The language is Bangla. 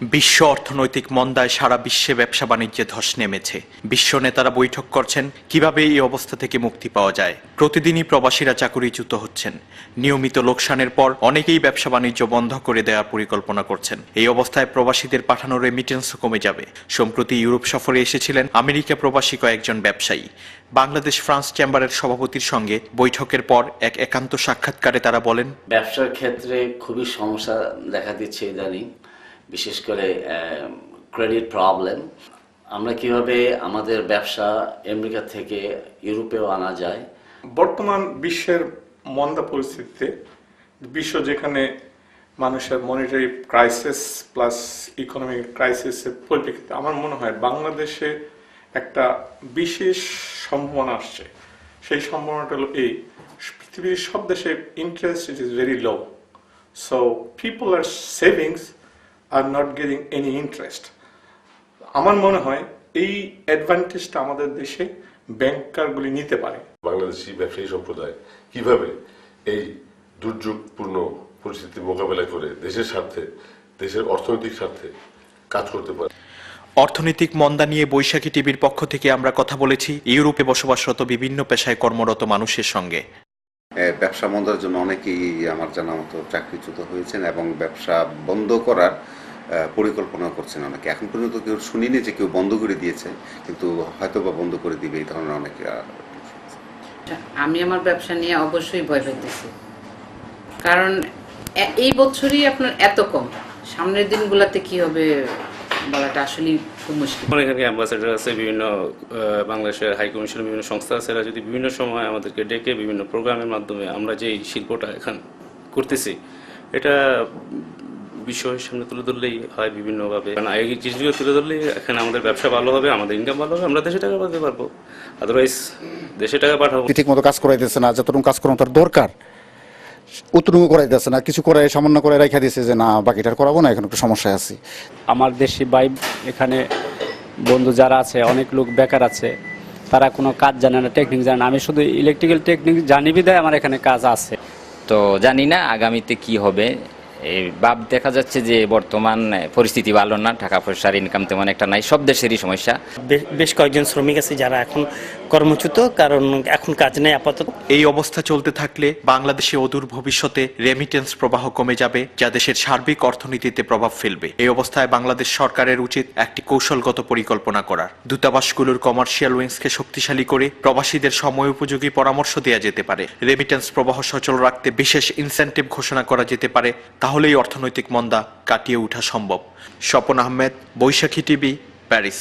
বিশ্ব অর্থনৈতিক মন্দায় সারা বিশ্বে ব্যবসা বাণিজ্যে ধস নেমেছে। বিশ্ব নেতারা বৈঠক করছেন কিভাবে এই অবস্থা থেকে মুক্তি পাওয়া যায়। প্রতিদিনই প্রবাসীরা চাকুরিচ্যুত হচ্ছেন। নিয়মিত লোকসানের পর অনেকেই ব্যবসা বাণিজ্য বন্ধ করে দেওয়ার পরিকল্পনা করছেন। এই অবস্থায় প্রবাসীদের পাঠানো রেমিটেন্সও কমে যাবে। সম্প্রতি ইউরোপ সফরে এসেছিলেন আমেরিকা প্রবাসী কয়েকজন ব্যবসায়ী। বাংলাদেশ ফ্রান্স চেম্বারের সভাপতির সঙ্গে বৈঠকের পর এক একান্ত সাক্ষাৎকারে তারা বলেন, ব্যবসার ক্ষেত্রে খুবই সমস্যা দেখা দিচ্ছে ইদানিং, বিশেষ করে ক্রেডিট প্রবলেম। আমরা কিভাবে আমাদের ব্যবসা আমেরিকা থেকে ইউরোপেও আনা যায়। বর্তমান বিশ্বের মন্দা পরিস্থিতিতে, বিশ্ব যেখানে মানুষের মনিটারি ক্রাইসিস প্লাস ইকোনমিক ক্রাইসিসের পরিপ্রেক্ষিতে আমার মনে হয় বাংলাদেশে একটা বিশেষ সম্ভাবনা আসছে। সেই সম্ভাবনাটা হলো এই, পৃথিবীর সব দেশে interest it is very low, so people are savings are not getting any interest. আমার মনে হয় এই অ্যাডভান্টেজটা আমাদের দেশে ব্যাংকারগুলি নিতে পারে। বাংলাদেশি ব্যবসায়ী সম্প্রদায় কিভাবে এই দুর্যোগপূর্ণ পরিস্থিতি মোকাবেলা করে দেশের স্বার্থে, দেশের অর্থনৈতিক স্বার্থে কাজ করতে পারে। অর্থনৈতিক মন্দা নিয়ে বৈশাখী টিভির পক্ষ থেকে আমরা কথা বলেছি ইউরোপে বসবাসরত বিভিন্ন পেশায় কর্মরত মানুষের সঙ্গে। ব্যবসা বন্ধের জন্য অনেকেই আমার জানা মতো চাকরিচ্যুত হয়েছেন এবং ব্যবসা বন্ধ করার পরিকল্পনা করছেন অনেকে। এখন পর্যন্ত কেউ শুনিনি যে কেউ বন্ধ করে দিয়েছে, কিন্তু হয়তো বা বন্ধ করে দিবে এই ধরনের অনেকে। আমি আমার ব্যবসা নিয়ে অবশ্যই ভয় পেতেছি, কারণ এই বছরই আপনার এত কম, সামনের দিনগুলোতে কি হবে বলাটা আসলে খুব মুশকিল। এখানে অ্যাম্বাসেডার আছে, বিভিন্ন বাংলাদেশের হাই কমিশনের বিভিন্ন সংস্থা আছে, এরা যদি বিভিন্ন সময় আমাদেরকে ডেকে বিভিন্ন প্রোগ্রামের মাধ্যমে আমরা যে শিল্পটা এখন করতেছি এটা বিশ্বের সামনে তুলে ধরলেই হয় বিভিন্নভাবে। কারণ এই জিনিসগুলো তুলে ধরলেই এখানে আমাদের ব্যবসা ভালো হবে, আমাদের ইনকাম ভালো হবে, আমরা দেশে টাকা পাঠাতে পারবো। আদারওয়াইজ দেশে টাকা পাঠাবো ঠিক মতো কাজ করাই দিচ্ছে না, যতটুকু কাজ করানো তার দরকার অতটুকু করাই দিচ্ছে না, কিছু করে সামান্য করে রেখে দিচ্ছে যে না বাকিটার করাবো না, এখন একটু সমস্যায় আছি। আমার দেশি ভাই এখানে বন্ধু যারা আছে, অনেক লোক বেকার আছে, তারা কোনো কাজ জানে না, টেকনিক জানে না। আমি শুধু ইলেকট্রিক্যাল টেকনিক জানি বিধায় আমার এখানে কাজ আছে। তো জানি না আগামীতে কি হবে। এই ভাব দেখা যাচ্ছে যে বর্তমান পরিস্থিতি ভালো না, টাকা পয়সার ইনকাম তেমন একটা নাই, সব দেশেরই সমস্যা। বেশ কয়েকজন শ্রমিক আছে যারা এখন কর্মচ্যুত, কারণ এখন কাজ নেই আপাতত। এই অবস্থা চলতে থাকলে বাংলাদেশে অদূর ভবিষ্যতে রেমিটেন্স প্রবাহ কমে যাবে, যা দেশের সার্বিক অর্থনীতিতে প্রভাব ফেলবে। এই অবস্থায় বাংলাদেশ সরকারের উচিত একটি কৌশলগত পরিকল্পনা করার। দূতাবাসগুলোর কমার্শিয়াল উইংসকে শক্তিশালী করে প্রবাসীদের সময় উপযোগী পরামর্শ দেওয়া যেতে পারে। রেমিটেন্স প্রবাহ সচল রাখতে বিশেষ ইনসেন্টিভ ঘোষণা করা যেতে পারে, তাহলেই অর্থনৈতিক মন্দা কাটিয়ে ওঠা সম্ভব। স্বপন আহমেদ, বৈশাখী টিভি, প্যারিস।